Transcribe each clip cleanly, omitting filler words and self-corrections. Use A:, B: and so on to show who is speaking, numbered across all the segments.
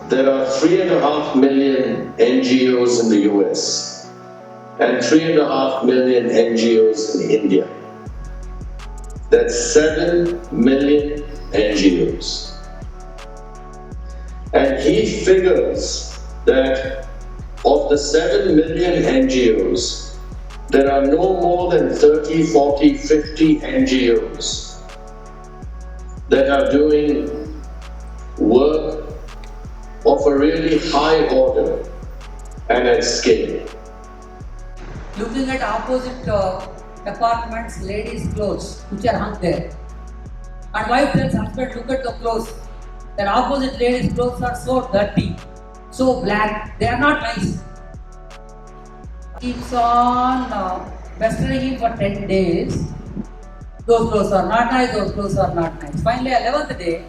A: there are 3.5 million NGOs in the US and 3.5 million NGOs in India. That's 7 million NGOs. And he figures that of the 7 million NGOs, there are no more than 30, 40, 50 NGOs that are doing work of a really high order and at scale.
B: Looking at opposite apartments, ladies' clothes which are hung there, and wife tells husband, look at the clothes. Their opposite ladies' clothes are so dirty, so black, they are not nice. Keeps on pestering him for 10 days. Those clothes are not nice, those clothes are not nice. Finally, 11th day,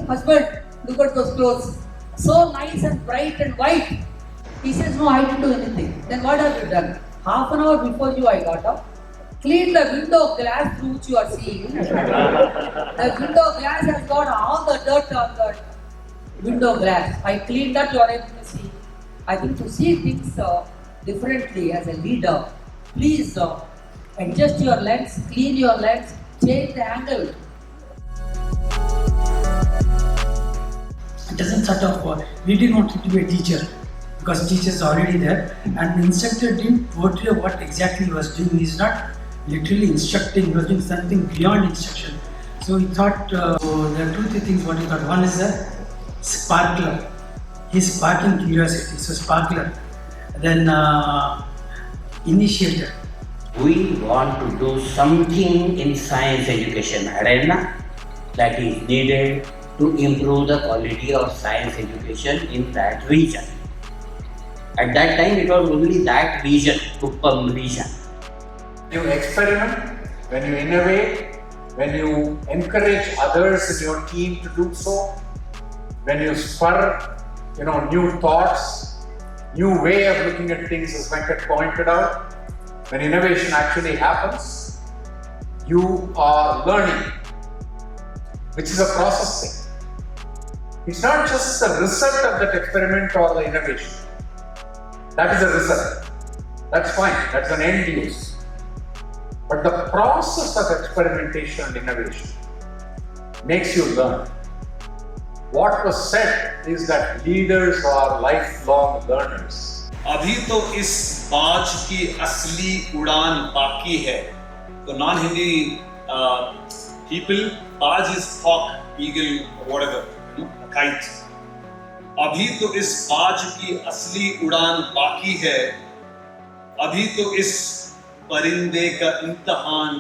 B: husband, look at those clothes, so nice and bright and white. He says, no, I didn't do anything. Then what have you done? Half an hour before you, I got up, cleaned the window glass through which you are seeing. The window glass has got all the dirt on the window glass. I cleaned that, you are able to see. I think to see things differently as a leader, please adjust your lens, clean your lens, change the angle.
C: It doesn't sort of, we didn't want him to be a teacher because teacher is already there, and the instructor didn't portray what exactly he was doing. He's not literally instructing, he was doing something beyond instruction. So he thought, there are 2-3 things what he thought. One is a sparkler. He's sparking curiosity, so sparkler. Then initiator.
D: We want to do something in science education arena that is needed to improve the quality of science education in that region. At that time, it was only that region, Kuppam region.
E: You experiment, when you innovate, when you encourage others in your team to do so, when you spur, new thoughts, new way of looking at things, as Venkat pointed out, when innovation actually happens, you are learning, which is a process thing. It's not just the result of that experiment or the innovation. That is a result. That's fine. That's an end use. But the process of experimentation and innovation makes you learn. What was said is that leaders are lifelong learners.
F: अभी तो इस बाज की असली उड़ान बाकी है. तो non-Hindi people, बाज is hawk, eagle, whatever, a kite. अभी तो इस बाज की असली उड़ान बाकी है. अभी तो इस परिंदे का इम्तिहान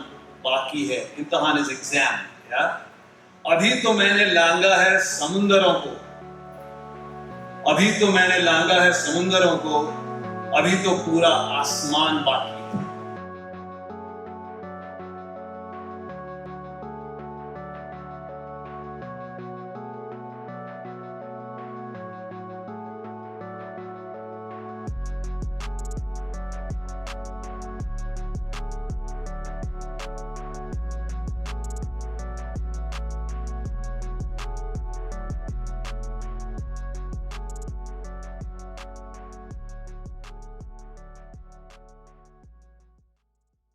F: बाकी है. इम्तिहान is exam, yeah? अभी तो मैंने लांगा है समुंदरों को. अभी तो मैंने लांगा है समुंदरों को. अभी तो पूरा आसमान बाकी